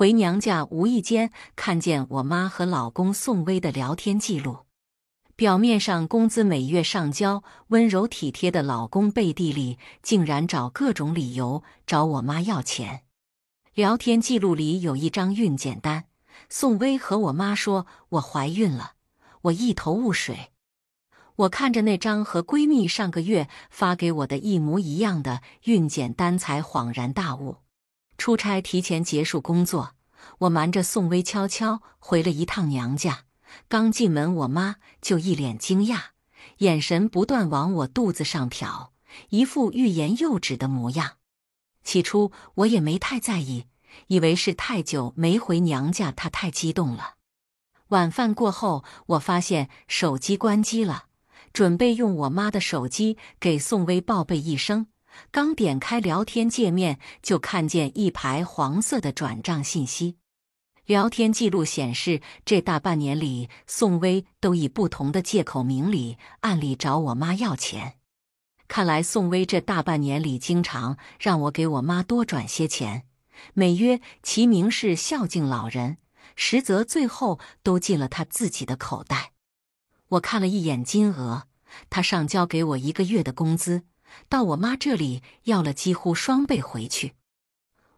回娘家无意间看见我妈和老公宋威的聊天记录，表面上工资每月上交、温柔体贴的老公，背地里竟然找各种理由找我妈要钱。聊天记录里有一张孕检单，宋威和我妈说我怀孕了，我一头雾水。我看着那张和闺蜜上个月发给我的一模一样的孕检单，才恍然大悟。出差提前结束工作，我瞒着宋威悄悄回了一趟娘家。刚进门，我妈就一脸惊讶，眼神不断往我肚子上瞟，一副欲言又止的模样。起初我也没太在意，以为是太久没回娘家，她太激动了。晚饭过后，我发现手机关机了，准备用我妈的手机给宋威报备一声，刚点开聊天界面，就看见一排黄色的转账信息。聊天记录显示，这大半年里，宋威都以不同的借口明里暗里找我妈要钱。看来宋威这大半年里经常让我给我妈多转些钱，美曰其名是孝敬老人，实则最后都进了他自己的口袋。我看了一眼金额，他上交给我1个月的工资，到我妈这里要了几乎双倍回去。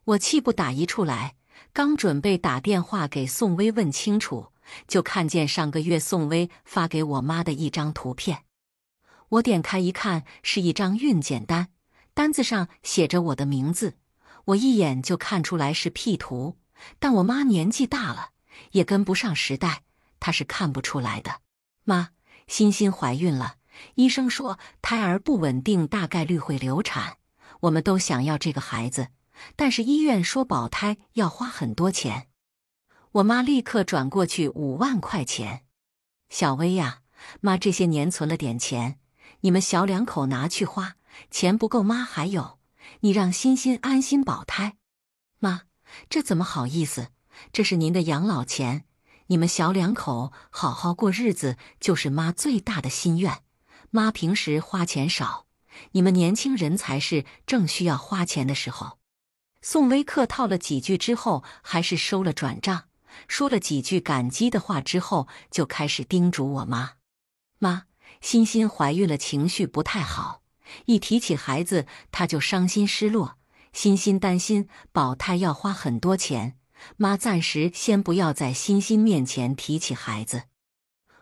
我气不打一处来，刚准备打电话给宋威问清楚，就看见上个月宋威发给我妈的一张图片。我点开一看，是一张孕检单，单子上写着我的名字。我一眼就看出来是 P 图，但我妈年纪大了，也跟不上时代，她是看不出来的。妈，欣欣怀孕了，医生说胎儿不稳定，大概率会流产。我们都想要这个孩子，但是医院说保胎要花很多钱。我妈立刻转过去5万块钱。小薇呀，妈这些年存了点钱，你们小两口拿去花，钱不够妈还有，你让欣欣安心保胎。妈，这怎么好意思，这是您的养老钱，你们小两口好好过日子就是妈最大的心愿。妈平时花钱少，你们年轻人才是正需要花钱的时候。宋威客套了几句之后，还是收了转账，说了几句感激的话之后，就开始叮嘱我妈：妈，欣欣怀孕了，情绪不太好，一提起孩子她就伤心失落，欣欣担心保胎要花很多钱，妈暂时先不要在欣欣面前提起孩子。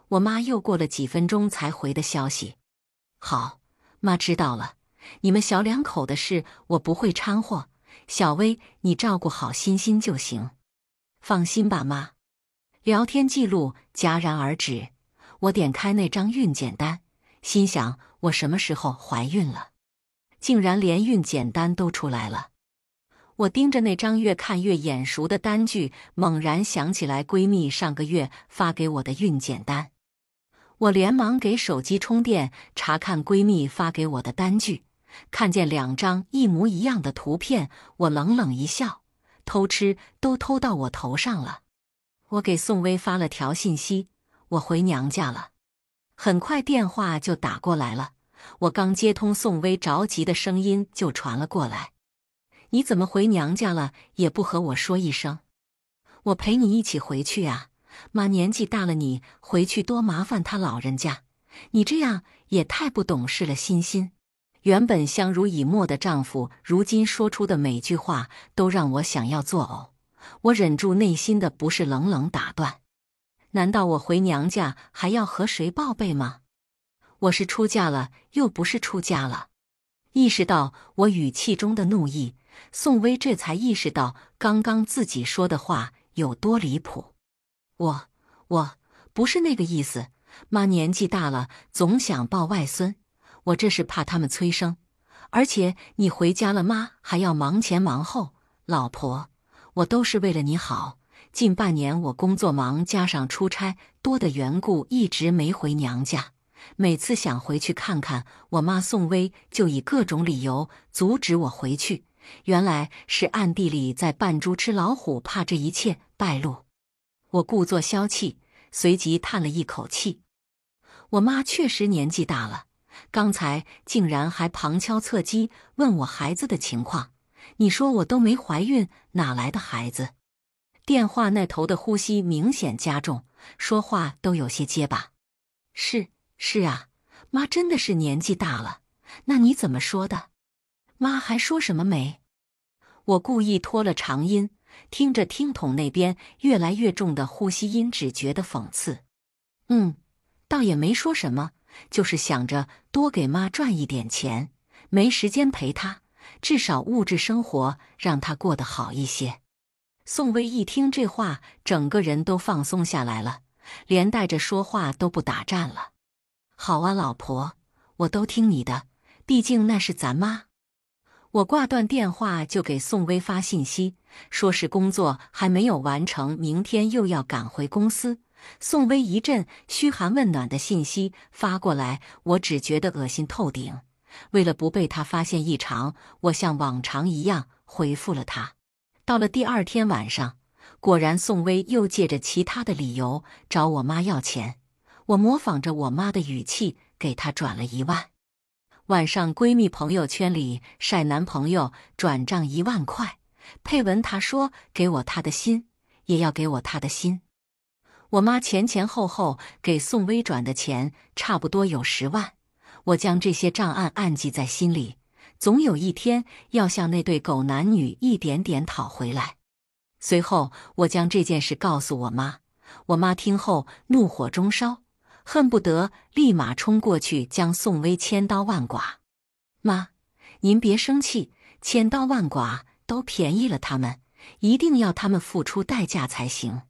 我妈又过了几分钟才回的消息：好，妈知道了，你们小两口的事我不会掺和，小薇你照顾好欣欣就行。放心吧妈。聊天记录戛然而止，我点开那张孕检单，心想我什么时候怀孕了？竟然连孕检单都出来了。我盯着那张越看越眼熟的单据，猛然想起来闺蜜上个月发给我的孕检单。我连忙给手机充电，查看闺蜜发给我的单据，看见2张一模一样的图片，我冷冷一笑，偷吃都偷到我头上了。我给宋威发了条信息，我回娘家了。很快电话就打过来了，我刚接通，宋威着急的声音就传了过来：你怎么回娘家了，也不和我说一声？我陪你一起回去啊，妈年纪大了，你回去多麻烦她老人家，你这样也太不懂事了。欣欣原本相濡以沫的丈夫，如今说出的每句话都让我想要作呕。我忍住内心的不是，冷冷打断：难道我回娘家还要和谁报备吗？我是出嫁了，又不是出家了。意识到我语气中的怒意，宋威这才意识到刚刚自己说的话有多离谱。我不是那个意思，妈年纪大了，总想抱外孙，我这是怕他们催生。而且你回家了，妈还要忙前忙后，老婆，我都是为了你好。近半年我工作忙，加上出差多的缘故，一直没回娘家。每次想回去看看我妈，宋威就以各种理由阻止我回去，原来是暗地里在扮猪吃老虎，怕这一切败露。我故作消气，随即叹了一口气。我妈确实年纪大了，刚才竟然还旁敲侧击问我孩子的情况。你说我都没怀孕，哪来的孩子？电话那头的呼吸明显加重，说话都有些结巴。是啊，妈真的是年纪大了。那你怎么说的？妈还说什么没？我故意拖了长音，听着听筒那边越来越重的呼吸音，只觉得讽刺。倒也没说什么，就是想着多给妈赚一点钱，没时间陪她，至少物质生活让她过得好一些。宋薇一听这话，整个人都放松下来了，连带着说话都不打颤了。好啊，老婆，我都听你的，毕竟那是咱妈。我挂断电话就给宋薇发信息，说是工作还没有完成，明天又要赶回公司。宋薇一阵嘘寒问暖的信息发过来，我只觉得恶心透顶。为了不被他发现异常，我像往常一样回复了他。到了第二天晚上，果然宋薇又借着其他的理由找我妈要钱，我模仿着我妈的语气给她转了1万。晚上闺蜜朋友圈里晒男朋友转账1万块，配文她说给我她的心，也要给我她的心。我妈前前后后给宋薇转的钱差不多有10万，我将这些账暗记在心里，总有一天要向那对狗男女一点点讨回来。随后我将这件事告诉我妈，我妈听后怒火中烧，恨不得立马冲过去将宋薇千刀万剐。妈，您别生气，千刀万剐都便宜了他们，一定要他们付出代价才行。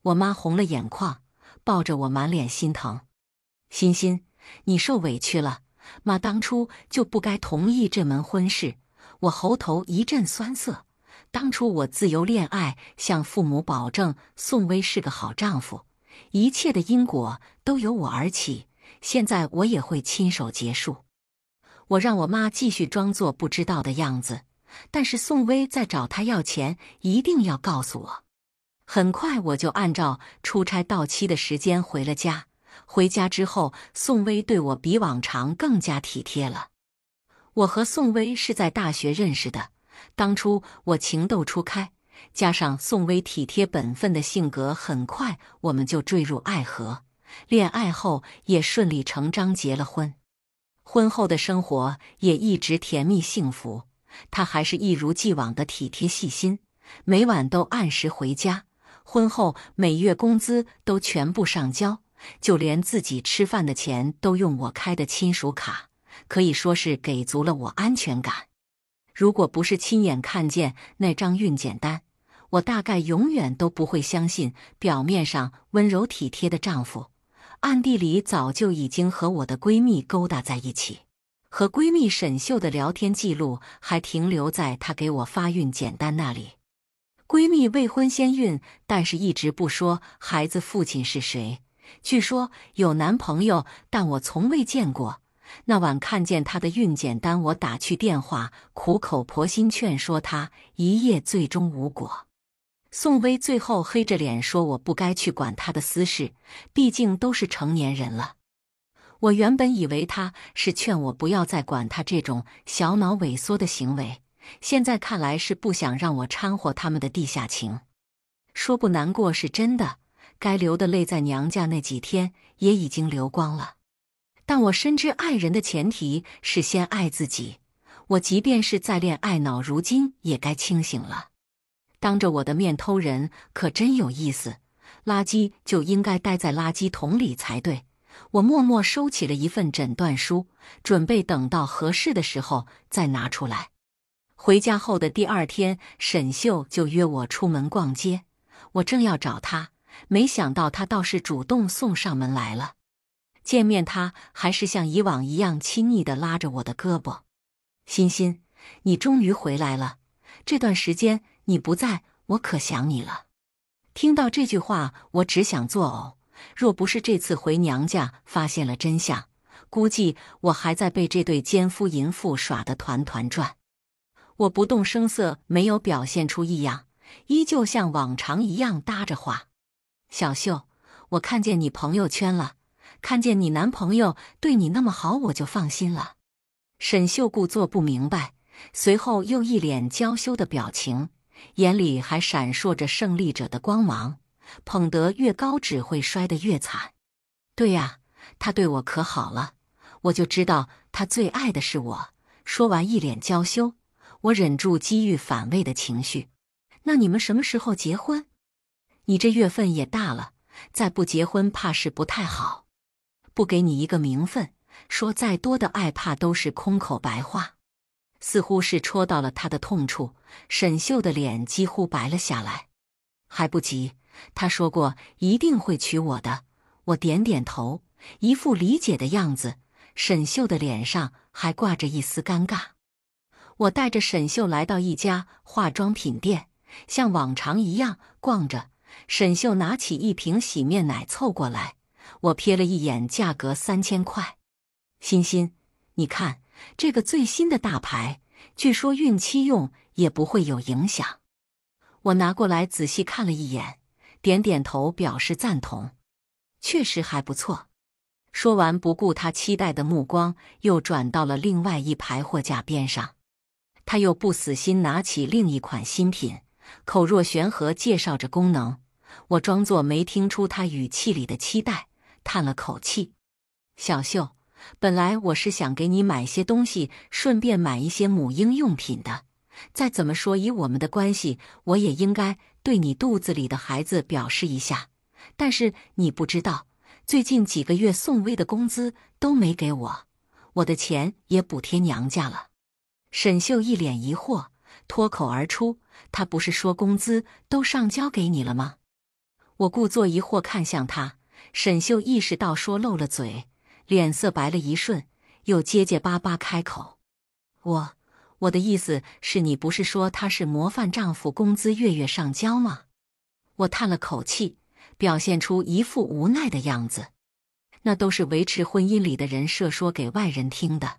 我妈红了眼眶，抱着我满脸心疼。欣欣，你受委屈了，妈当初就不该同意这门婚事。我喉头一阵酸涩，当初我自由恋爱，向父母保证宋薇是个好丈夫，一切的因果都由我而起，现在我也会亲手结束。我让我妈继续装作不知道的样子，但是宋薇再找她要钱，一定要告诉我。很快我就按照出差到期的时间回了家。回家之后，宋薇对我比往常更加体贴了。我和宋薇是在大学认识的，当初我情窦初开，加上宋薇体贴本分的性格，很快我们就坠入爱河。恋爱后也顺理成章结了婚，婚后的生活也一直甜蜜幸福。她还是一如既往的体贴细心，每晚都按时回家。婚后每月工资都全部上交，就连自己吃饭的钱都用我开的亲属卡，可以说是给足了我安全感。如果不是亲眼看见那张孕检单，我大概永远都不会相信表面上温柔体贴的丈夫，暗地里早就已经和我的闺蜜勾搭在一起。和闺蜜沈秀的聊天记录还停留在她给我发孕检单那里。闺蜜未婚先孕，但是一直不说孩子父亲是谁。据说有男朋友，但我从未见过。那晚看见她的孕检单，我打去电话，苦口婆心劝说她，一夜最终无果。宋薇最后黑着脸说我不该去管她的私事，毕竟都是成年人了。我原本以为她是劝我不要再管她这种小脑萎缩的行为，现在看来是不想让我掺和他们的地下情。说不难过是真的，该流的泪在娘家那几天也已经流光了。但我深知爱人的前提是先爱自己，我即便是再恋爱脑，如今也该清醒了。当着我的面偷人可真有意思，垃圾就应该待在垃圾桶里才对。我默默收起了一份诊断书，准备等到合适的时候再拿出来。回家后的第二天，沈秀就约我出门逛街，我正要找她，没想到她倒是主动送上门来了。见面她还是像以往一样亲昵地拉着我的胳膊。欣欣，你终于回来了，这段时间你不在，我可想你了。听到这句话，我只想作呕。若不是这次回娘家发现了真相，估计我还在被这对奸夫淫妇耍得团团转。我不动声色，没有表现出异样，依旧像往常一样搭着话。小秀，我看见你朋友圈了，看见你男朋友对你那么好，我就放心了。沈秀故作不明白，随后又一脸娇羞的表情，眼里还闪烁着胜利者的光芒。捧得越高，只会摔得越惨。对呀，他对我可好了，我就知道他最爱的是我。说完一脸娇羞，我忍住机遇反胃的情绪。那你们什么时候结婚？你这月份也大了，再不结婚怕是不太好。不给你一个名分，说再多的爱怕都是空口白话。似乎是戳到了他的痛处，沈秀的脸几乎白了下来。还不急，他说过一定会娶我的。我点点头，一副理解的样子。沈秀的脸上还挂着一丝尴尬。我带着沈秀来到一家化妆品店，像往常一样逛着。沈秀拿起一瓶洗面奶凑过来，我瞥了一眼，价格3000块。欣欣，你看这个最新的大牌，据说孕期用也不会有影响。我拿过来仔细看了一眼，点点头表示赞同。确实还不错。说完，不顾他期待的目光，又转到了另外一排货架边上。他又不死心，拿起另一款新品，口若悬河介绍着功能。我装作没听出他语气里的期待，叹了口气。小秀，本来我是想给你买些东西，顺便买一些母婴用品的。再怎么说，以我们的关系，我也应该对你肚子里的孩子表示一下。但是你不知道，最近几个月宋薇的工资都没给我，我的钱也补贴娘家了。沈秀一脸疑惑，脱口而出：他不是说工资都上交给你了吗？我故作疑惑看向他，沈秀意识到说漏了嘴，脸色白了一瞬，又结结巴巴开口：我的意思是，你不是说他是模范丈夫，工资月月上交吗？我叹了口气，表现出一副无奈的样子。那都是维持婚姻里的人设说给外人听的，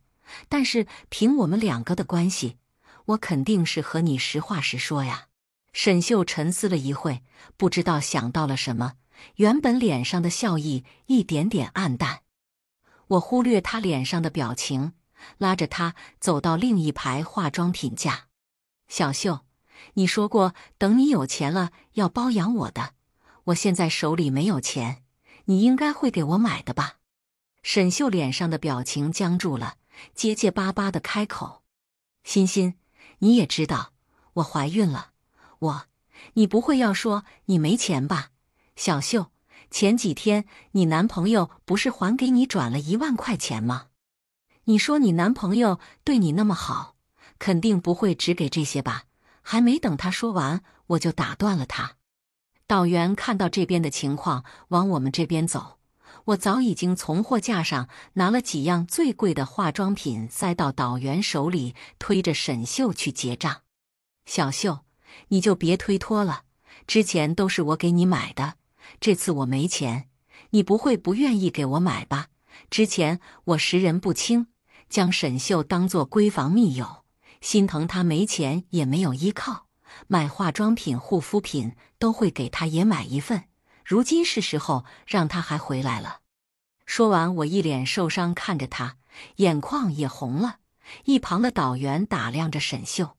但是凭我们两个的关系，我肯定是和你实话实说呀。沈秀沉思了一会，不知道想到了什么，原本脸上的笑意一点点暗淡。我忽略他脸上的表情，拉着他走到另一排化妆品架。小秀，你说过等你有钱了要包养我的，我现在手里没有钱，你应该会给我买的吧？沈秀脸上的表情僵住了，结结巴巴地开口：欣欣，你也知道我怀孕了，你不会要说你没钱吧？小秀，前几天你男朋友不是还给你转了1万块钱吗？你说你男朋友对你那么好，肯定不会只给这些吧？还没等他说完，我就打断了他。导员看到这边的情况，往我们这边走。我早已经从货架上拿了几样最贵的化妆品塞到导员手里，推着沈秀去结账。小秀，你就别推脱了，之前都是我给你买的，这次我没钱，你不会不愿意给我买吧？之前我识人不清，将沈秀当作闺房密友，心疼她没钱也没有依靠，买化妆品护肤品都会给她也买一份，如今是时候让她还回来了。说完，我一脸受伤看着他，眼眶也红了。一旁的导员打量着沈秀：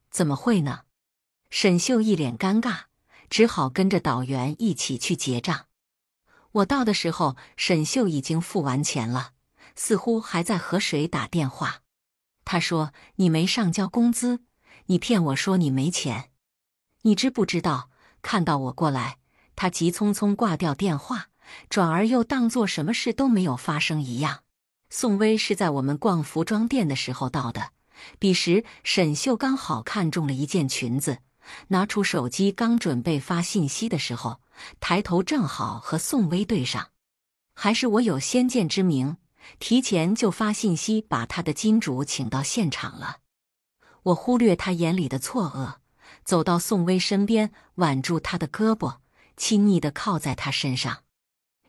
怎么会呢？沈秀一脸尴尬，只好跟着导员一起去结账。我到的时候，沈秀已经付完钱了，似乎还在和谁打电话。他说：你没上交工资，你骗我说你没钱。你知不知道，看到我过来，他急匆匆挂掉电话，转而又当作什么事都没有发生一样。宋薇是在我们逛服装店的时候到的，彼时沈秀刚好看中了一件裙子，拿出手机刚准备发信息的时候，抬头正好和宋薇对上。还是我有先见之明，提前就发信息把他的金主请到现场了。我忽略他眼里的错愕，走到宋薇身边，挽住她的胳膊，亲昵地靠在她身上。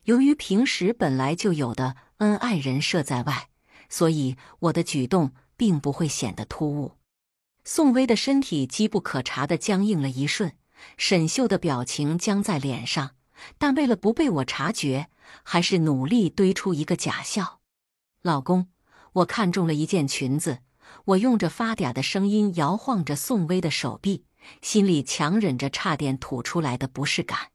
由于平时本来就有的恩爱人设在外，所以我的举动并不会显得突兀。宋薇的身体机不可察地僵硬了一瞬，沈秀的表情僵在脸上，但为了不被我察觉，还是努力堆出一个假笑。老公，我看中了一件裙子。我用着发嗲的声音摇晃着宋薇的手臂，心里强忍着差点吐出来的不适感。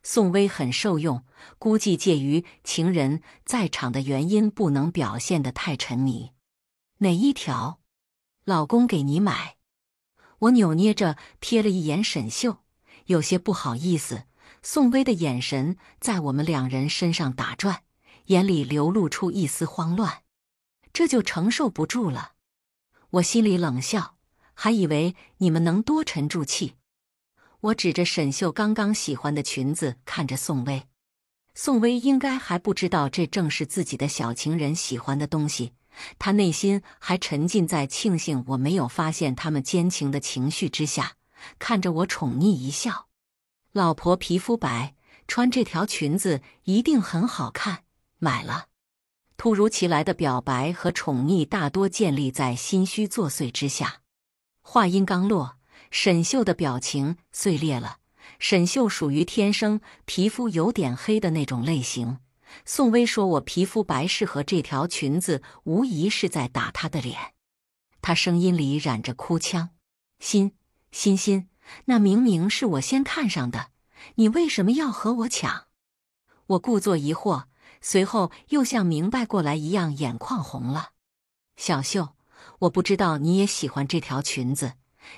宋薇很受用，估计介于情人在场的原因，不能表现得太沉迷。哪一条？老公给你买。我扭捏着瞥了一眼沈秀，有些不好意思。宋薇的眼神在我们两人身上打转，眼里流露出一丝慌乱。这就承受不住了。我心里冷笑，还以为你们能多沉住气。我指着沈秀刚刚喜欢的裙子，看着宋薇。宋薇应该还不知道这正是自己的小情人喜欢的东西，她内心还沉浸在庆幸我没有发现他们奸情的情绪之下，看着我宠溺一笑。老婆皮肤白，穿这条裙子一定很好看，买了。突如其来的表白和宠溺大多建立在心虚作祟之下。话音刚落，沈秀的表情碎裂了。沈秀属于天生皮肤有点黑的那种类型。宋薇说我皮肤白适合这条裙子，无疑是在打她的脸。她声音里染着哭腔：欣，那明明是我先看上的，你为什么要和我抢？我故作疑惑，随后又像明白过来一样，眼眶红了。小秀，我不知道你也喜欢这条裙子，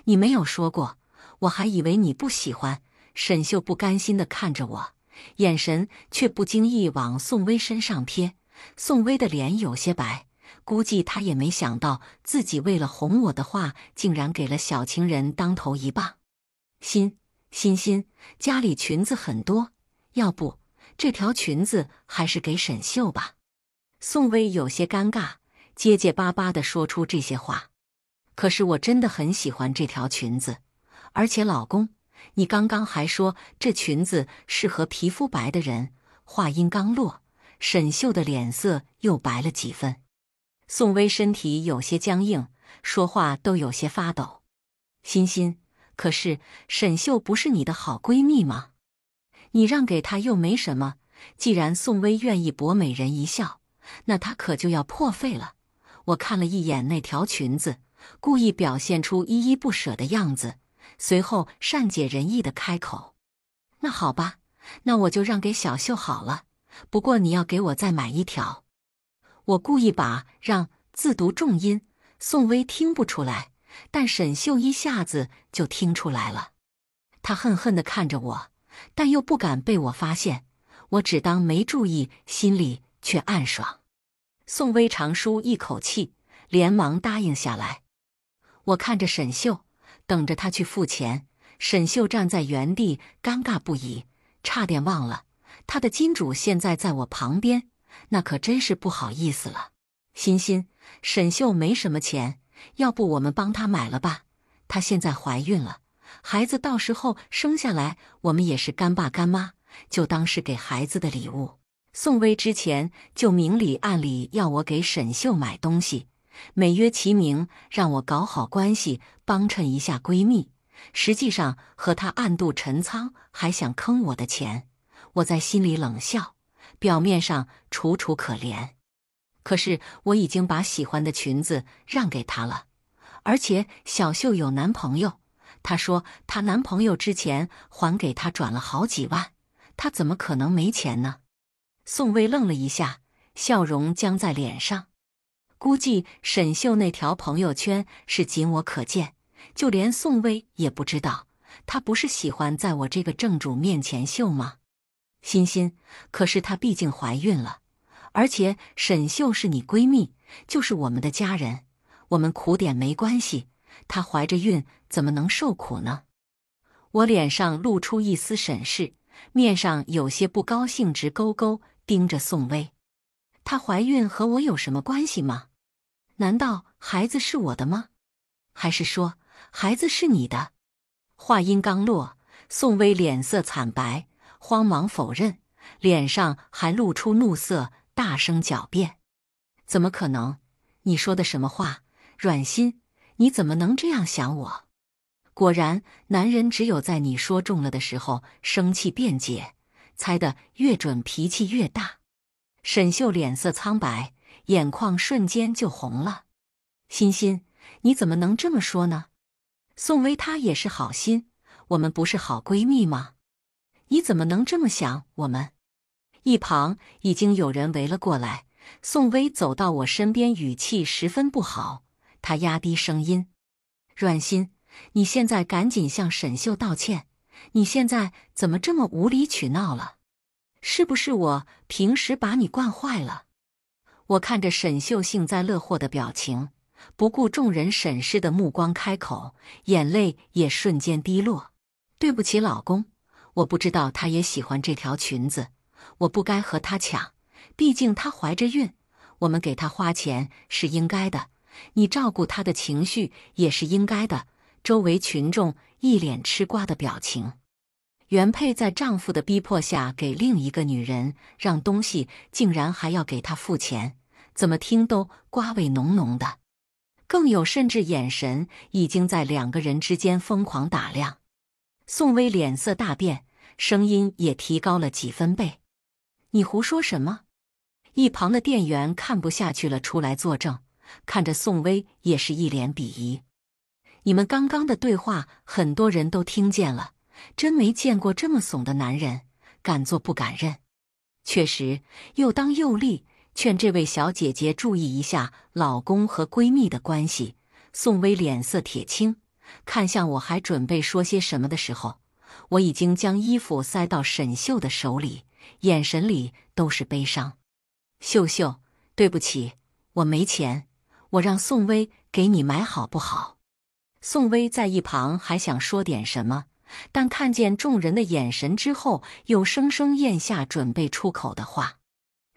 你没有说过，我还以为你不喜欢。沈秀不甘心地看着我，眼神却不经意往宋薇身上瞥。宋薇的脸有些白，估计她也没想到自己为了哄我的话，竟然给了小情人当头一棒。欣，家里裙子很多，要不这条裙子还是给沈秀吧。宋薇有些尴尬，结结巴巴地说出这些话。可是我真的很喜欢这条裙子，而且老公，你刚刚还说这裙子适合皮肤白的人。话音刚落，沈秀的脸色又白了几分。宋薇身体有些僵硬，说话都有些发抖。欣，可是沈秀不是你的好闺蜜吗？你让给她又没什么，既然宋薇愿意博美人一笑，那她可就要破费了。我看了一眼那条裙子，故意表现出依依不舍的样子，随后善解人意地开口：那好吧，那我就让给小秀好了，不过你要给我再买一条。我故意把让字读重音，宋薇听不出来，但沈秀一下子就听出来了。她恨恨地看着我，但又不敢被我发现，我只当没注意，心里却暗爽。宋薇长舒一口气，连忙答应下来。我看着沈秀，等着她去付钱。沈秀站在原地，尴尬不已，差点忘了她的金主现在在我旁边，那可真是不好意思了。欣，沈秀没什么钱，要不我们帮她买了吧？她现在怀孕了，孩子到时候生下来，我们也是干爸干妈，就当是给孩子的礼物。宋薇之前就明里暗里要我给沈秀买东西，美约其名让我搞好关系，帮衬一下闺蜜，实际上和她暗度陈仓，还想坑我的钱。我在心里冷笑，表面上楚楚可怜。可是我已经把喜欢的裙子让给她了，而且小秀有男朋友，她说她男朋友之前还给她转了好几万，她怎么可能没钱呢？宋薇愣了一下，笑容僵在脸上。估计沈秀那条朋友圈是仅我可见，就连宋薇也不知道，她不是喜欢在我这个正主面前秀吗？欣，可是她毕竟怀孕了，而且沈秀是你闺蜜，就是我们的家人，我们苦点没关系，她怀着孕怎么能受苦呢？我脸上露出一丝审视，面上有些不高兴，直勾勾盯着宋薇。她怀孕和我有什么关系吗？难道孩子是我的吗？还是说孩子是你的？话音刚落，宋薇脸色惨白，慌忙否认，脸上还露出怒色，大声狡辩：怎么可能？你说的什么话？软心，你怎么能这样想我？果然，男人只有在你说中了的时候生气辩解，猜得越准，脾气越大。沈秀脸色苍白，眼眶瞬间就红了。欣，你怎么能这么说呢？宋薇她也是好心，我们不是好闺蜜吗？你怎么能这么想我们？一旁已经有人围了过来，宋薇走到我身边，语气十分不好，她压低声音：阮心，你现在赶紧向沈秀道歉，你现在怎么这么无理取闹了？是不是我平时把你惯坏了？我看着沈秀幸灾乐祸的表情，不顾众人审视的目光开口，眼泪也瞬间滴落。对不起老公，我不知道她也喜欢这条裙子，我不该和她抢，毕竟她怀着孕，我们给她花钱是应该的，你照顾她的情绪也是应该的。周围群众一脸吃瓜的表情。原配在丈夫的逼迫下给另一个女人让东西，竟然还要给她付钱，怎么听都瓜味浓浓的。更有甚至眼神已经在两个人之间疯狂打量。宋薇脸色大变，声音也提高了几分贝：你胡说什么？一旁的店员看不下去了，出来作证，看着宋薇也是一脸鄙夷。你们刚刚的对话很多人都听见了，真没见过这么怂的男人，敢做不敢认。确实又当又立，劝这位小姐姐注意一下老公和闺蜜的关系。宋薇脸色铁青，看向我还准备说些什么的时候，我已经将衣服塞到沈秀的手里，眼神里都是悲伤。秀秀，对不起，我没钱，我让宋薇给你买好不好？宋薇在一旁还想说点什么，但看见众人的眼神之后，又生生咽下准备出口的话。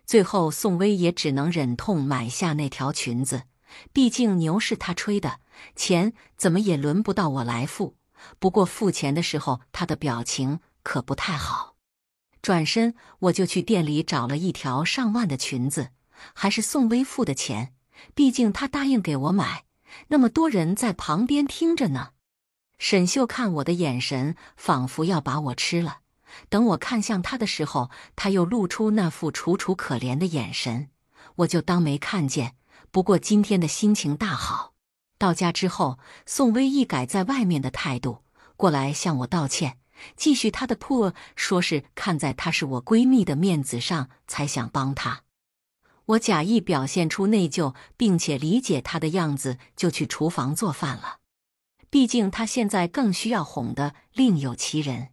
最后宋薇也只能忍痛买下那条裙子，毕竟牛是她吹的，钱怎么也轮不到我来付。不过付钱的时候，她的表情可不太好。转身我就去店里找了一条上万的裙子，还是宋薇付的钱，毕竟她答应给我买，那么多人在旁边听着呢。沈秀看我的眼神仿佛要把我吃了，等我看向她的时候，她又露出那副楚楚可怜的眼神，我就当没看见。不过今天的心情大好。到家之后，宋薇一改在外面的态度，过来向我道歉，继续她的破，说是看在她是我闺蜜的面子上才想帮她。我假意表现出内疚并且理解她的样子，就去厨房做饭了。毕竟她现在更需要哄的另有其人。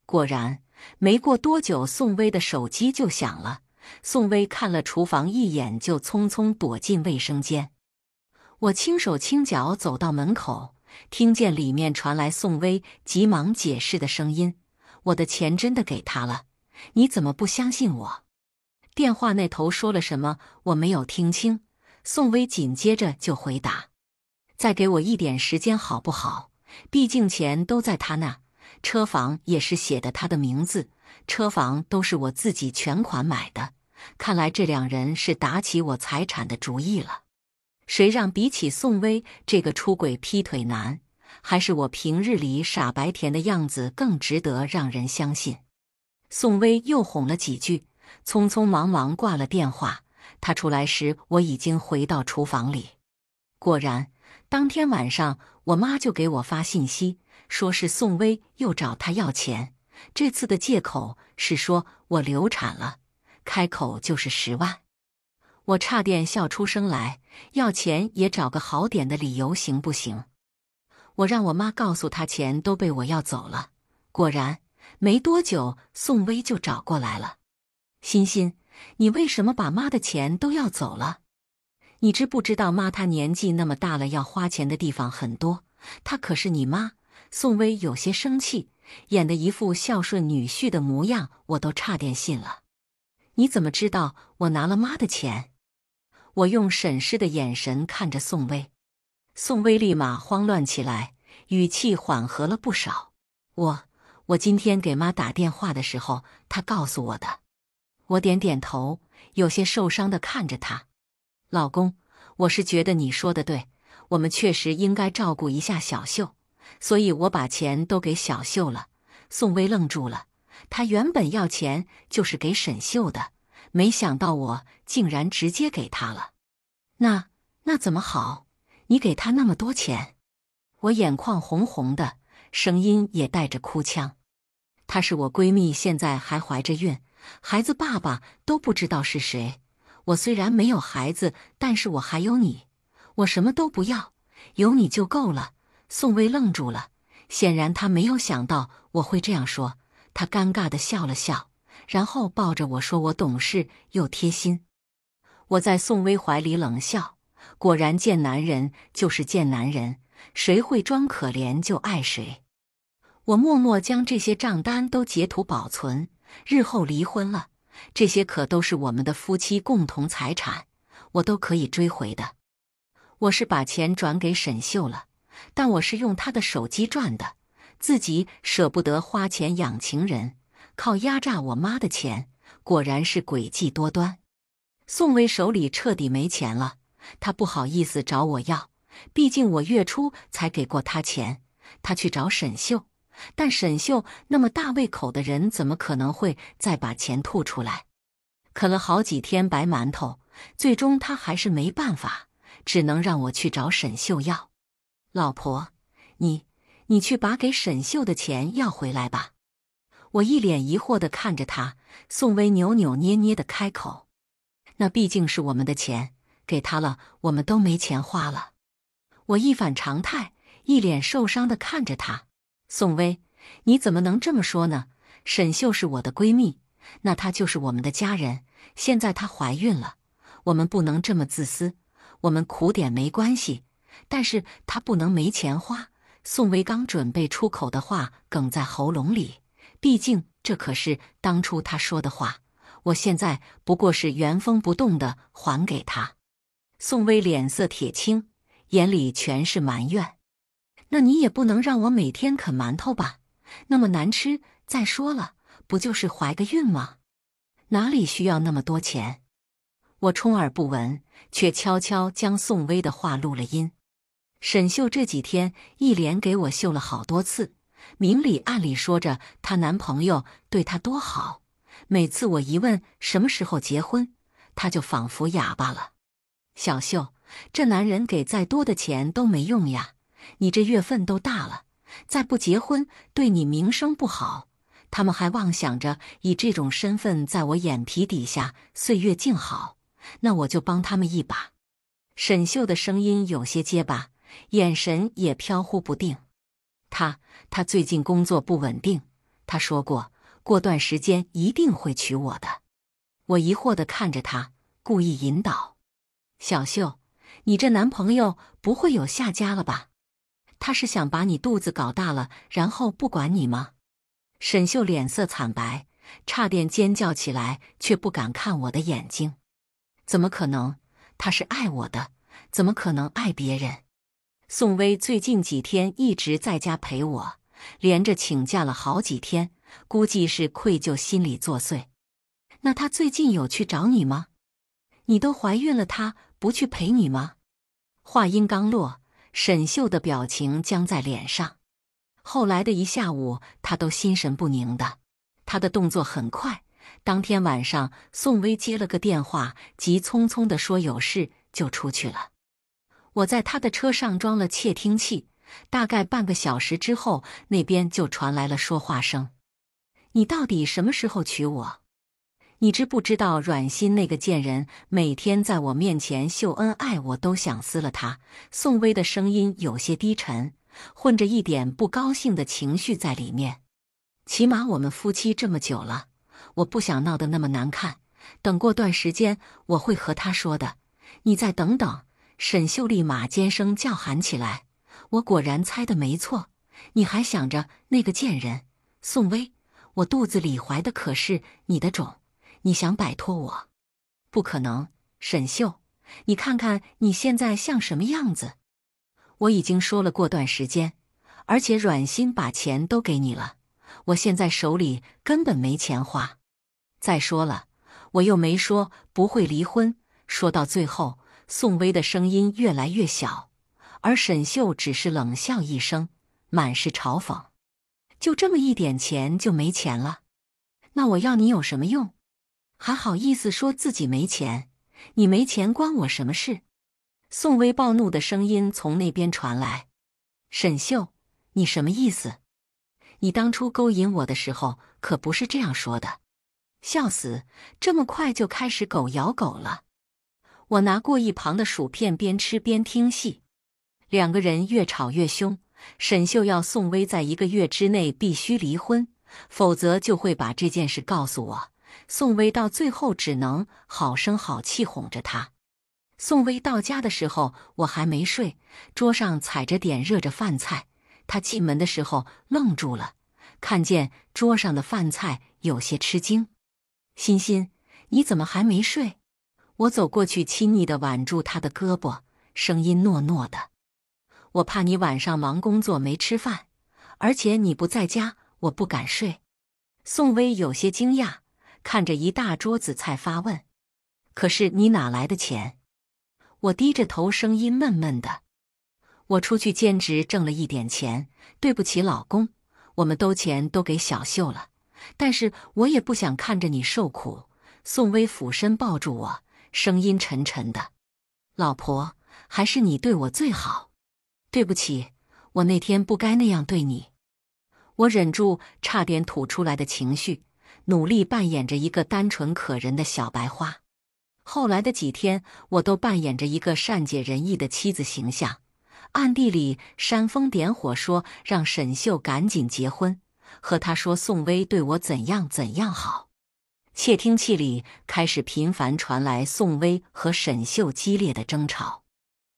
果然，没过多久，宋薇的手机就响了。宋薇看了厨房一眼，就匆匆躲进卫生间。我轻手轻脚走到门口，听见里面传来宋薇急忙解释的声音：我的钱真的给他了，你怎么不相信我？电话那头说了什么我没有听清，宋薇紧接着就回答：再给我一点时间好不好？毕竟钱都在他那，车房也是写的他的名字，车房都是我自己全款买的。看来这两人是打起我财产的主意了。谁让比起宋薇这个出轨劈腿男，还是我平日里傻白甜的样子更值得让人相信。宋薇又哄了几句，匆匆忙忙挂了电话。她出来时，我已经回到厨房里。果然，当天晚上我妈就给我发信息，说是宋薇又找她要钱，这次的借口是说我流产了，开口就是10万。我差点笑出声来，要钱也找个好点的理由行不行？我让我妈告诉她钱都被我要走了。果然，没多久宋薇就找过来了。欣欣，你为什么把妈的钱都要走了？你知不知道妈她年纪那么大了，要花钱的地方很多，她可是你妈。宋薇有些生气，演得一副孝顺女婿的模样，我都差点信了。你怎么知道我拿了妈的钱？我用审视的眼神看着宋薇，宋薇立马慌乱起来，语气缓和了不少。我今天给妈打电话的时候，她告诉我的。我点点头，有些受伤地看着她。老公，我是觉得你说的对，我们确实应该照顾一下小秀，所以我把钱都给小秀了。宋薇愣住了，她原本要钱就是给沈秀的，没想到我竟然直接给她了。那怎么好？你给她那么多钱？我眼眶红红的，声音也带着哭腔。她是我闺蜜，现在还怀着孕，孩子爸爸都不知道是谁。我虽然没有孩子，但是我还有你，我什么都不要，有你就够了。宋薇愣住了，显然她没有想到我会这样说，她尴尬地笑了笑，然后抱着我说我懂事又贴心。我在宋薇怀里冷笑，果然见男人就是见男人，谁会装可怜就爱谁。我默默将这些账单都截图保存，日后离婚了，这些可都是我们的夫妻共同财产，我都可以追回的。我是把钱转给沈秀了，但我是用她的手机赚的，自己舍不得花钱养情人，靠压榨我妈的钱，果然是诡计多端。宋薇手里彻底没钱了，她不好意思找我要，毕竟我月初才给过她钱。她去找沈秀，但沈秀那么大胃口的人，怎么可能会再把钱吐出来？啃了好几天白馒头，最终她还是没办法，只能让我去找沈秀要。老婆，你去把给沈秀的钱要回来吧。我一脸疑惑地看着她，宋薇扭扭捏捏地开口。那毕竟是我们的钱，给他了，我们都没钱花了。我一反常态，一脸受伤地看着他。宋薇，你怎么能这么说呢？沈秀是我的闺蜜，那她就是我们的家人。现在她怀孕了，我们不能这么自私。我们苦点没关系，但是她不能没钱花。宋薇刚准备出口的话哽在喉咙里，毕竟这可是当初她说的话。我现在不过是原封不动地还给他。宋薇脸色铁青，眼里全是埋怨。那你也不能让我每天啃馒头吧，那么难吃。再说了，不就是怀个孕吗？哪里需要那么多钱？我充耳不闻，却悄悄将宋薇的话录了音。沈秀这几天一连给我秀了好多次，明里暗里说着她男朋友对她多好。每次我一问什么时候结婚，他就仿佛哑巴了。小秀，这男人给再多的钱都没用呀，你这月份都大了，再不结婚对你名声不好。他们还妄想着以这种身份在我眼皮底下岁月静好，那我就帮他们一把。沈秀的声音有些结巴，眼神也飘忽不定。他最近工作不稳定，他说过段时间一定会娶我的。我疑惑地看着他，故意引导。小秀，你这男朋友不会有下家了吧？他是想把你肚子搞大了，然后不管你吗？沈秀脸色惨白，差点尖叫起来，却不敢看我的眼睛。怎么可能？他是爱我的，怎么可能爱别人？宋薇最近几天一直在家陪我，连着请假了好几天，估计是愧疚心理作祟。那他最近有去找你吗？你都怀孕了，他不去陪你吗？话音刚落，沈秀的表情僵在脸上。后来的一下午，他都心神不宁的。他的动作很快，当天晚上宋薇接了个电话，急匆匆地说有事就出去了。我在他的车上装了窃听器，大概半个小时之后，那边就传来了说话声。你到底什么时候娶我？你知不知道阮欣那个贱人每天在我面前秀恩爱，我都想撕了他。宋薇的声音有些低沉，混着一点不高兴的情绪在里面。起码我们夫妻这么久了，我不想闹得那么难看。等过段时间我会和他说的，你再等等。沈秀立马尖声叫喊起来。我果然猜得没错，你还想着那个贱人？宋薇，我肚子里怀的可是你的种，你想摆脱我？不可能。沈秀，你看看你现在像什么样子？我已经说了过段时间，而且阮欣把钱都给你了，我现在手里根本没钱花。再说了，我又没说不会离婚。说到最后，宋薇的声音越来越小，而沈秀只是冷笑一声，满是嘲讽。就这么一点钱就没钱了？那我要你有什么用？还好意思说自己没钱？你没钱关我什么事？宋薇暴怒的声音从那边传来。沈秀，你什么意思？你当初勾引我的时候可不是这样说的。笑死，这么快就开始狗咬狗了。我拿过一旁的薯片，边吃边听戏。两个人越吵越凶，沈秀要宋薇在1个月之内必须离婚，否则就会把这件事告诉我。宋薇到最后只能好声好气哄着他。宋薇到家的时候，我还没睡，桌上踩着点热着饭菜。她进门的时候愣住了，看见桌上的饭菜有些吃惊。欣欣，你怎么还没睡？我走过去亲昵地挽住她的胳膊，声音糯糯的。我怕你晚上忙工作没吃饭，而且你不在家，我不敢睡。宋薇有些惊讶，看着一大桌子菜发问：可是你哪来的钱？我低着头，声音闷闷的：我出去兼职挣了一点钱，对不起老公，我们钱都给小秀了，但是我也不想看着你受苦。宋薇俯身抱住我，声音沉沉的：老婆，还是你对我最好。对不起，我那天不该那样对你。我忍住差点吐出来的情绪，努力扮演着一个单纯可人的小白花。后来的几天，我都扮演着一个善解人意的妻子形象，暗地里煽风点火，说让沈秀赶紧结婚，和他说宋薇对我怎样怎样好。窃听器里开始频繁传来宋薇和沈秀激烈的争吵，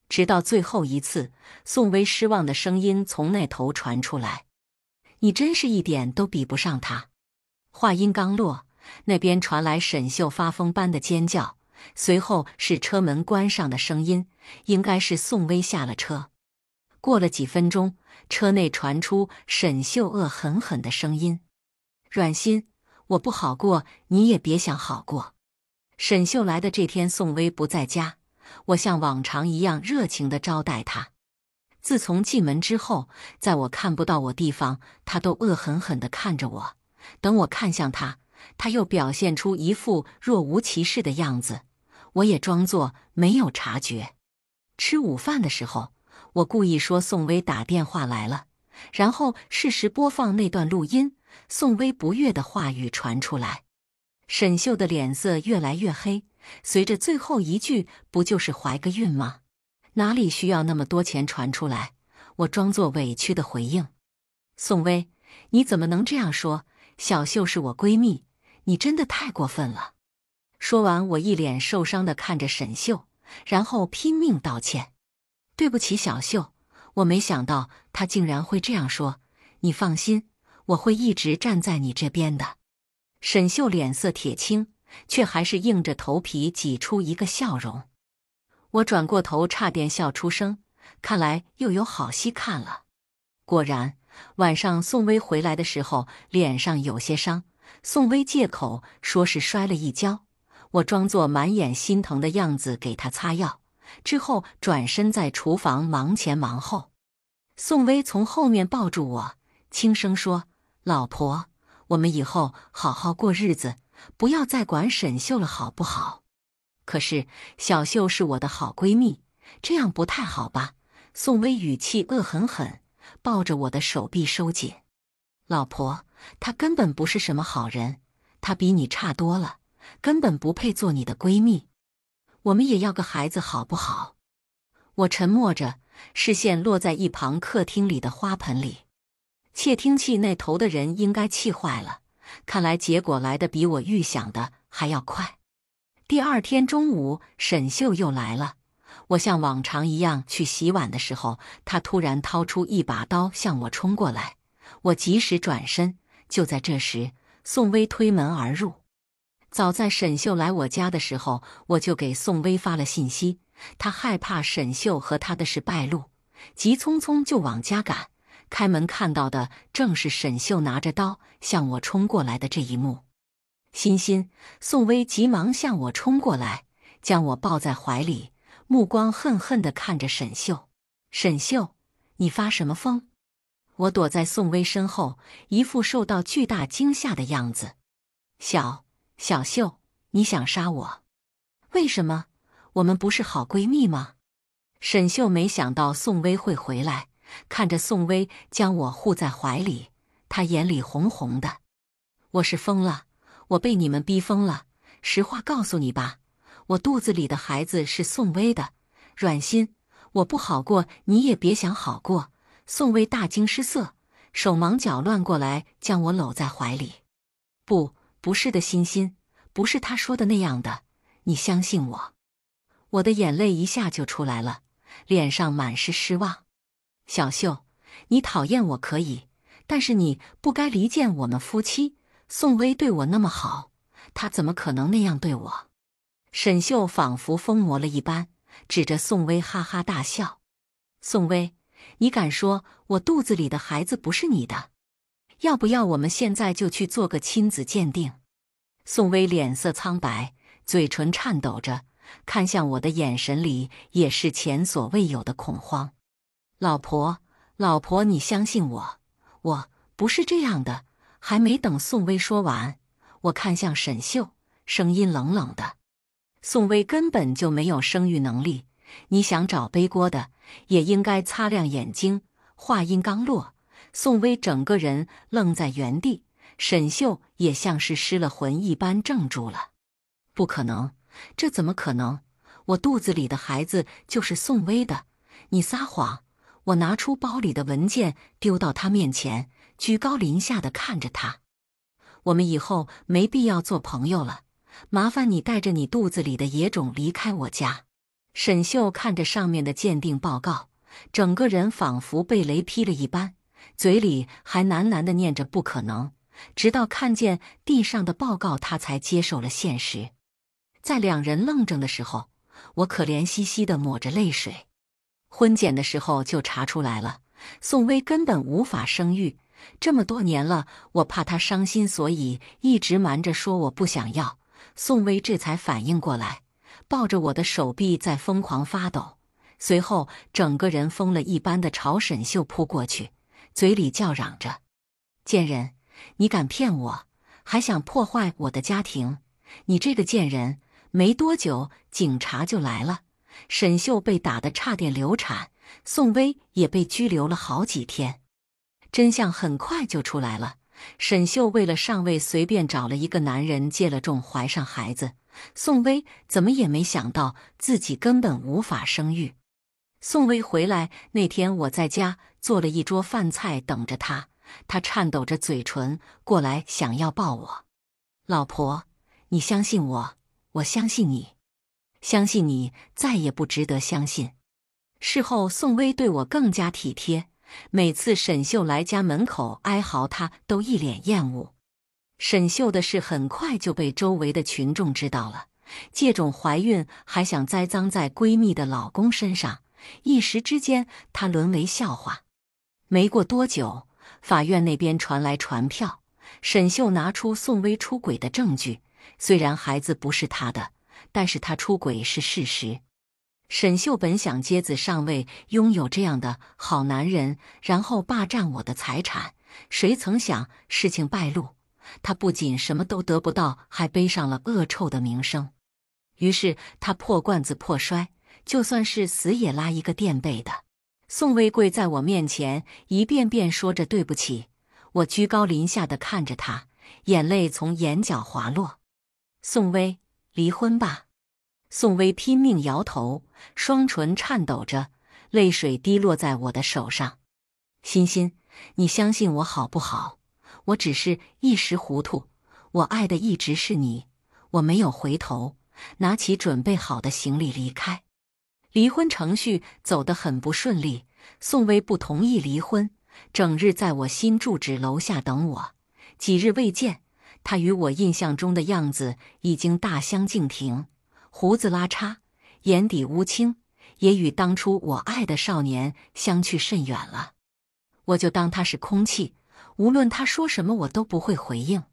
直到最后一次，宋薇失望的声音从那头传出来：你真是一点都比不上他。话音刚落，那边传来沈秀发疯般的尖叫，随后是车门关上的声音，应该是宋薇下了车。过了几分钟，车内传出沈秀恶狠狠的声音：软心，我不好过，你也别想好过。沈秀来的这天，宋薇不在家，我像往常一样热情地招待她。自从进门之后，在我看不到我地方，她都恶狠狠地看着我。等我看向她，她又表现出一副若无其事的样子，我也装作没有察觉。吃午饭的时候，我故意说宋薇打电话来了，然后适时播放那段录音。宋薇不悦的话语传出来，沈秀的脸色越来越黑，随着最后一句不就是怀个孕吗？哪里需要那么多钱传出来？我装作委屈的回应：宋薇，你怎么能这样说？小秀是我闺蜜，你真的太过分了。说完，我一脸受伤地看着沈秀，然后拼命道歉：对不起小秀，我没想到她竟然会这样说，你放心，我会一直站在你这边的。沈秀脸色铁青，却还是硬着头皮挤出一个笑容。我转过头，差点笑出声，看来又有好戏看了。果然，晚上宋薇回来的时候，脸上有些伤。宋薇借口说是摔了一跤，我装作满眼心疼的样子给她擦药，之后转身在厨房忙前忙后。宋薇从后面抱住我，轻声说：老婆，我们以后好好过日子，不要再管沈秀了好不好？可是小秀是我的好闺蜜，这样不太好吧？宋薇语气恶狠狠，抱着我的手臂收紧。老婆，她根本不是什么好人，她比你差多了，根本不配做你的闺蜜。我们也要个孩子好不好？我沉默着，视线落在一旁客厅里的花盆里。窃听器那头的人应该气坏了，看来结果来得比我预想的还要快。第二天中午，沈秀又来了。我像往常一样去洗碗的时候，她突然掏出一把刀向我冲过来，我及时转身。就在这时，宋薇推门而入。早在沈秀来我家的时候，我就给宋薇发了信息，她害怕沈秀和她的事败露，急匆匆就往家赶。开门看到的正是沈秀拿着刀向我冲过来的这一幕。欣欣，宋薇急忙向我冲过来，将我抱在怀里，目光恨恨地看着沈秀。沈秀，你发什么疯？我躲在宋薇身后，一副受到巨大惊吓的样子。小秀，你想杀我？为什么？我们不是好闺蜜吗？沈秀没想到宋薇会回来，看着宋薇将我护在怀里，她眼里红红的。我是疯了，我被你们逼疯了。实话告诉你吧，我肚子里的孩子是宋薇的。软心，我不好过，你也别想好过。宋薇大惊失色，手忙脚乱过来将我搂在怀里。不是的，欣欣，不是他说的那样的，你相信我。我的眼泪一下就出来了，脸上满是失望。小秀，你讨厌我可以，但是你不该离间我们夫妻。宋薇对我那么好，她怎么可能那样对我？沈秀仿佛疯魔了一般，指着宋薇哈哈大笑。宋薇，你敢说我肚子里的孩子不是你的？要不要我们现在就去做个亲子鉴定？宋薇脸色苍白，嘴唇颤抖着，看向我的眼神里也是前所未有的恐慌。老婆，你相信我，我不是这样的。还没等宋薇说完，我看向沈秀，声音冷冷的。宋薇根本就没有生育能力，你想找背锅的，也应该擦亮眼睛。话音刚落，宋薇整个人愣在原地，沈秀也像是失了魂一般怔住了。不可能，这怎么可能？我肚子里的孩子就是宋薇的，你撒谎！我拿出包里的文件丢到他面前，居高临下地看着他。我们以后没必要做朋友了，麻烦你带着你肚子里的野种离开我家。沈秀看着上面的鉴定报告，整个人仿佛被雷劈了一般，嘴里还喃喃地念着不可能，直到看见地上的报告，他才接受了现实。在两人愣怔的时候，我可怜兮兮地抹着泪水。婚检的时候就查出来了，宋薇根本无法生育。这么多年了，我怕她伤心，所以一直瞒着说我不想要。宋薇这才反应过来，抱着我的手臂在疯狂发抖，随后整个人疯了一般的朝沈秀扑过去，嘴里叫嚷着：贱人，你敢骗我，还想破坏我的家庭，你这个贱人！没多久警察就来了，沈秀被打得差点流产，宋薇也被拘留了好几天。真相很快就出来了，沈秀为了上位随便找了一个男人借了种怀上孩子，宋薇怎么也没想到自己根本无法生育。宋薇回来那天，我在家做了一桌饭菜等着她，她颤抖着嘴唇过来想要抱我。老婆，你相信我，我相信你，相信你再也不值得相信。事后宋薇对我更加体贴，每次沈秀来家门口哀嚎，她都一脸厌恶。沈秀的事很快就被周围的群众知道了，借种怀孕还想栽赃在闺蜜的老公身上，一时之间她沦为笑话。没过多久，法院那边传来传票，沈秀拿出宋薇出轨的证据，虽然孩子不是她的，但是她出轨是事实。沈秀本想接子上位，拥有这样的好男人，然后霸占我的财产，谁曾想事情败露，他不仅什么都得不到，还背上了恶臭的名声。于是他破罐子破摔，就算是死也拉一个垫背的。宋薇跪在我面前，一遍遍说着对不起。我居高临下地看着他，眼泪从眼角滑落。宋薇，离婚吧。宋薇拼命摇头，双唇颤抖着，泪水滴落在我的手上。欣欣，你相信我好不好？我只是一时糊涂，我爱的一直是你。我没有回头，拿起准备好的行李离开。离婚程序走得很不顺利，宋薇不同意离婚，整日在我新住址楼下等我。几日未见，她与我印象中的样子已经大相径庭。胡子拉碴，眼底乌青，也与当初我爱的少年相去甚远了。我就当他是空气，无论他说什么我都不会回应。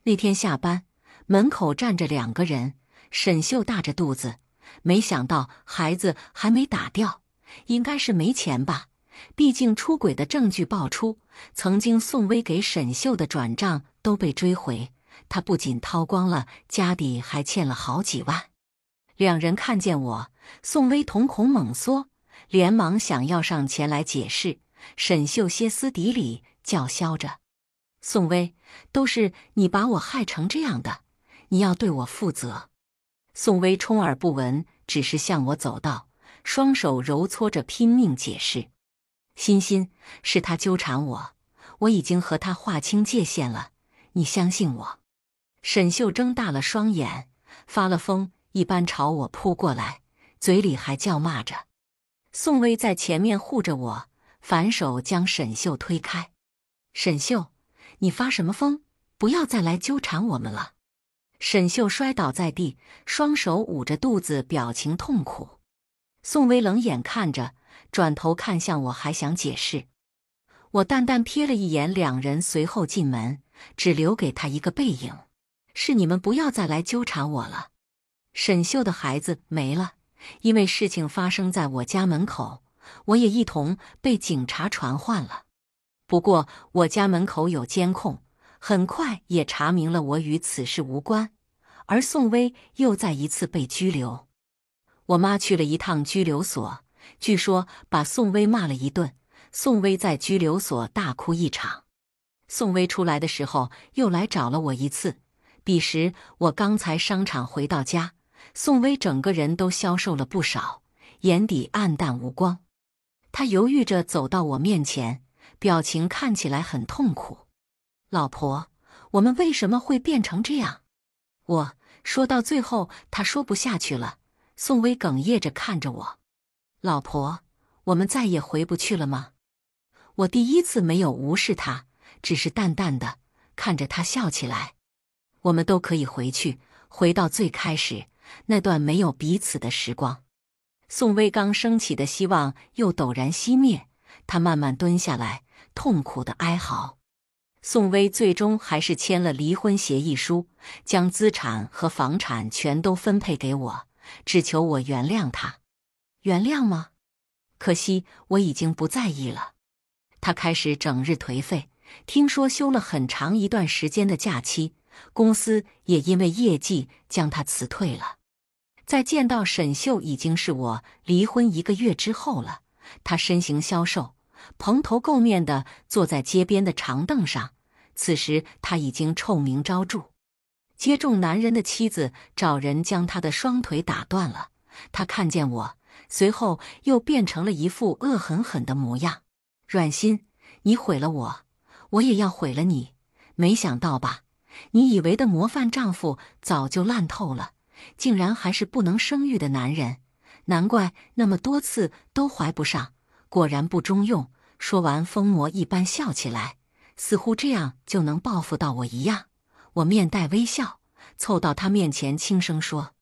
那天下班，门口站着2个人，沈秀大着肚子，没想到孩子还没打掉，应该是没钱吧，毕竟出轨的证据爆出，曾经宋薇给沈秀的转账都被追回，他不仅掏光了家底，还欠了好几万。2人看见我，宋薇瞳孔猛缩，连忙想要上前来解释，沈秀歇斯底里叫嚣着：宋薇，都是你把我害成这样的，你要对我负责。宋薇充耳不闻，只是向我走到，双手揉搓着拼命解释：欣欣，是他纠缠我，我已经和他划清界限了，你相信我。沈秀睁大了双眼，发了疯一般朝我扑过来，嘴里还叫骂着。宋薇在前面护着我，反手将沈秀推开。沈秀，你发什么疯？不要再来纠缠我们了。沈秀摔倒在地，双手捂着肚子，表情痛苦。宋薇冷眼看着，转头看向我，还想解释。我淡淡瞥了一眼两人，随后进门，只留给他一个背影。是你们不要再来纠缠我了。沈秀的孩子没了，因为事情发生在我家门口，我也一同被警察传唤了。不过我家门口有监控，很快也查明了我与此事无关，而宋薇又再一次被拘留。我妈去了一趟拘留所，据说把宋薇骂了一顿，宋薇在拘留所大哭一场。宋薇出来的时候又来找了我一次，彼时我刚才商场回到家，宋薇整个人都消瘦了不少，眼底暗淡无光。她犹豫着走到我面前，表情看起来很痛苦。老婆，我们为什么会变成这样？我说到最后，她说不下去了。宋薇哽咽着看着我。老婆，我们再也回不去了吗？我第一次没有无视她，只是淡淡的看着她笑起来。我们都可以回去，回到最开始那段没有彼此的时光。宋薇刚升起的希望又陡然熄灭，她慢慢蹲下来，痛苦的哀嚎。宋薇最终还是签了离婚协议书，将资产和房产全都分配给我，只求我原谅她。原谅吗？可惜我已经不在意了。她开始整日颓废，听说休了很长一段时间的假期，公司也因为业绩将她辞退了。在见到沈秀已经是我离婚1个月之后了，她身形消瘦，蓬头垢面地坐在街边的长凳上。此时她已经臭名昭著，接中男人的妻子找人将她的双腿打断了。她看见我，随后又变成了一副恶狠狠的模样。阮心，你毁了我，我也要毁了你。没想到吧，你以为的模范丈夫早就烂透了，竟然还是不能生育的男人，难怪那么多次都怀不上，果然不中用。说完疯魔一般笑起来，似乎这样就能报复到我一样。我面带微笑，凑到他面前轻声说：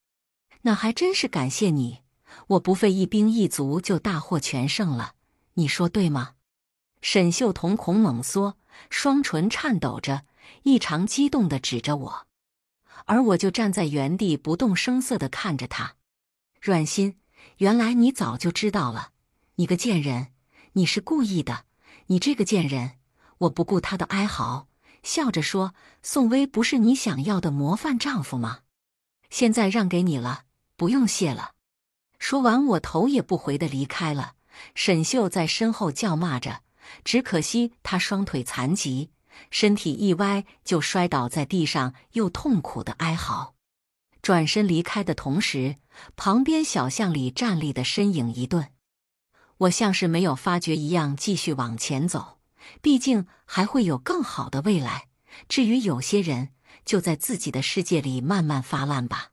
那还真是感谢你，我不费一兵一卒就大获全胜了，你说对吗？沈秀瞳孔猛缩，双唇颤抖着，异常激动地指着我，而我就站在原地不动声色地看着他。阮心，原来你早就知道了，你个贱人，你是故意的，你这个贱人。我不顾他的哀嚎，笑着说：宋薇不是你想要的模范丈夫吗？现在让给你了，不用谢了。说完，我头也不回地离开了。沈秀在身后叫骂着，只可惜他双腿残疾，身体一歪就摔倒在地上，又痛苦地哀嚎。转身离开的同时，旁边小巷里站立的身影一顿。我像是没有发觉一样继续往前走，毕竟还会有更好的未来。至于有些人，就在自己的世界里慢慢发烂吧。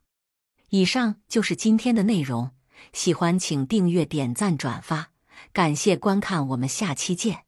以上就是今天的内容，喜欢请订阅、点赞、转发，感谢观看，我们下期见。